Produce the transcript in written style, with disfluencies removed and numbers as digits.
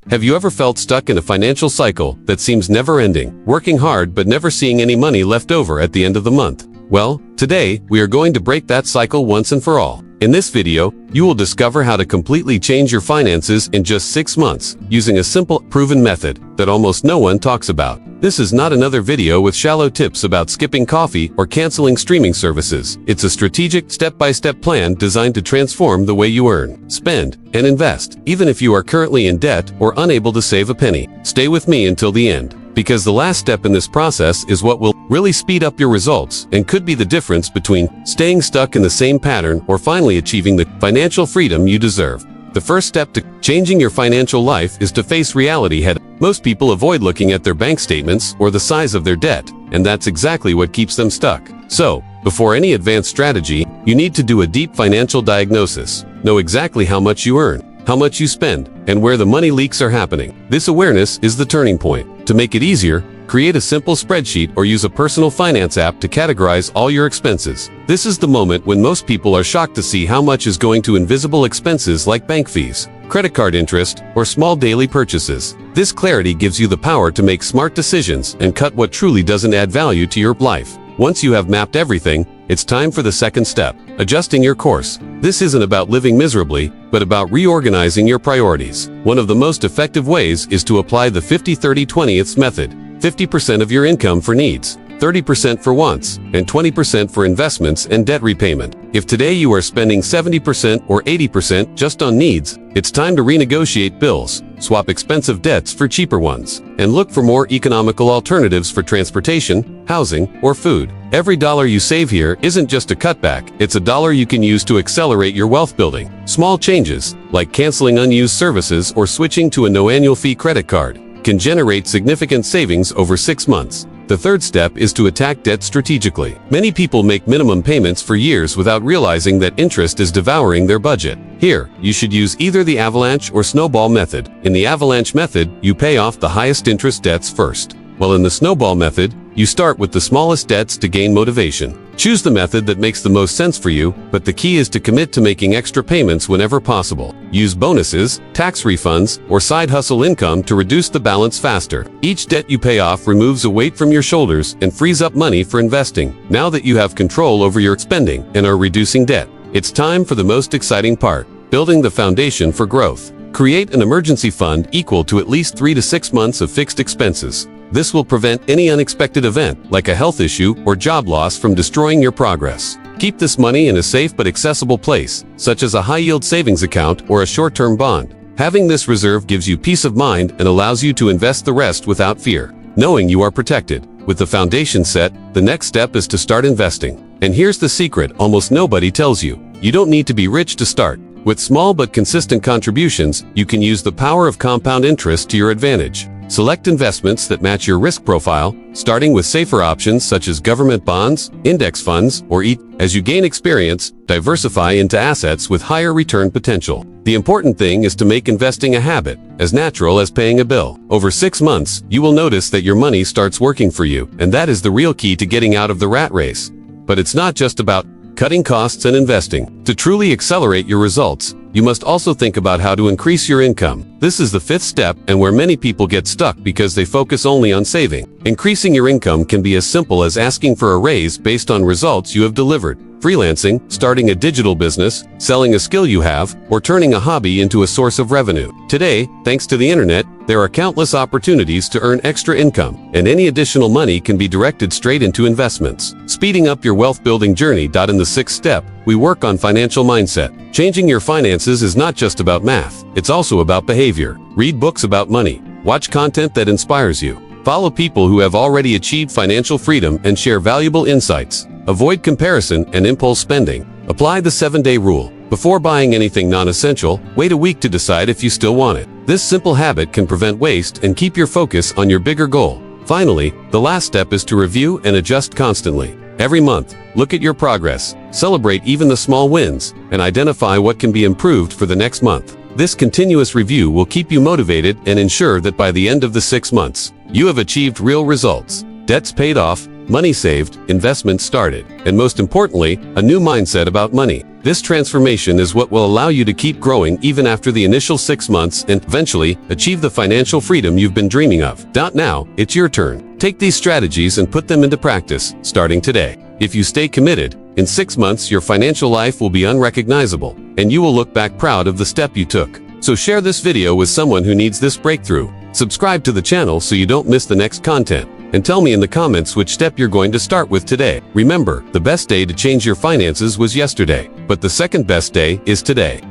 Have you ever felt stuck in a financial cycle that seems never-ending, working hard but never seeing any money left over at the end of the month? Well, today, we are going to break that cycle once and for all. In this video, you will discover how to completely change your finances in just 6 months, using a simple, proven method that almost no one talks about. This is not another video with shallow tips about skipping coffee or canceling streaming services. It's a strategic, step-by-step plan designed to transform the way you earn, spend, and invest, even if you are currently in debt or unable to save a penny. Stay with me until the end, because the last step in this process is what will really speed up your results and could be the difference between staying stuck in the same pattern or finally achieving the financial freedom you deserve. The first step to changing your financial life is to face reality head. Most people avoid looking at their bank statements or the size of their debt, and that's exactly what keeps them stuck. So, before any advanced strategy, you need to do a deep financial diagnosis. Know exactly how much you earn, how much you spend, and where the money leaks are happening. This awareness is the turning point. To make it easier, create a simple spreadsheet or use a personal finance app to categorize all your expenses. This is the moment when most people are shocked to see how much is going to invisible expenses like bank fees, credit card interest, or small daily purchases. This clarity gives you the power to make smart decisions and cut what truly doesn't add value to your life. Once you have mapped everything, it's time for the second step, adjusting your course. This isn't about living miserably, but about reorganizing your priorities. One of the most effective ways is to apply the 50-30-20 method. 50% of your income for needs, 30% for wants, and 20% for investments and debt repayment. If today you are spending 70% or 80% just on needs, it's time to renegotiate bills, swap expensive debts for cheaper ones, and look for more economical alternatives for transportation, housing, or food. Every dollar you save here isn't just a cutback, it's a dollar you can use to accelerate your wealth building. Small changes, like canceling unused services or switching to a no annual fee credit card, can generate significant savings over 6 months. The third step is to attack debt strategically. Many people make minimum payments for years without realizing that interest is devouring their budget. Here, you should use either the avalanche or snowball method. In the avalanche method, you pay off the highest interest debts first, while in the snowball method, you start with the smallest debts to gain motivation. Choose the method that makes the most sense for you, but the key is to commit to making extra payments whenever possible. Use bonuses, tax refunds, or side hustle income to reduce the balance faster. Each debt you pay off removes a weight from your shoulders and frees up money for investing. Now that you have control over your spending and are reducing debt, it's time for the most exciting part, building the foundation for growth. Create an emergency fund equal to at least 3 to 6 months of fixed expenses. This will prevent any unexpected event, like a health issue or job loss, from destroying your progress. Keep this money in a safe but accessible place, such as a high-yield savings account or a short-term bond. Having this reserve gives you peace of mind and allows you to invest the rest without fear, knowing you are protected. With the foundation set, the next step is to start investing. And here's the secret almost nobody tells you. You don't need to be rich to start. With small but consistent contributions, you can use the power of compound interest to your advantage. Select investments that match your risk profile, starting with safer options such as government bonds, index funds, or as you gain experience, diversify into assets with higher return potential. The important thing is to make investing a habit, as natural as paying a bill. Over 6 months, you will notice that your money starts working for you, and that is the real key to getting out of the rat race. But it's not just about cutting costs and investing. To truly accelerate your results, you must also think about how to increase your income. This is the 5th step, and where many people get stuck because they focus only on saving. Increasing your income can be as simple as asking for a raise based on results you have delivered. Freelancing, starting a digital business, selling a skill you have, or turning a hobby into a source of revenue. Today, thanks to the internet, there are countless opportunities to earn extra income, and any additional money can be directed straight into investments. Speeding up your wealth-building journey. In the 6th step, we work on financial mindset. Changing your finances is not just about math, it's also about behavior. Read books about money, watch content that inspires you, follow people who have already achieved financial freedom and share valuable insights. Avoid comparison and impulse spending. Apply the 7-day rule. Before buying anything non-essential, wait a week to decide if you still want it. This simple habit can prevent waste and keep your focus on your bigger goal. Finally, the last step is to review and adjust constantly. Every month, look at your progress, celebrate even the small wins, and identify what can be improved for the next month. This continuous review will keep you motivated and ensure that by the end of the 6 months, you have achieved real results. Debts paid off, money saved, investments started, and most importantly, a new mindset about money. This transformation is what will allow you to keep growing even after the initial 6 months and, eventually, achieve the financial freedom you've been dreaming of. Now, it's your turn. Take these strategies and put them into practice, starting today. If you stay committed, in 6 months your financial life will be unrecognizable, and you will look back proud of the step you took. So share this video with someone who needs this breakthrough. Subscribe to the channel so you don't miss the next content. And tell me in the comments which step you're going to start with today. Remember, the best day to change your finances was yesterday, but the second best day is today.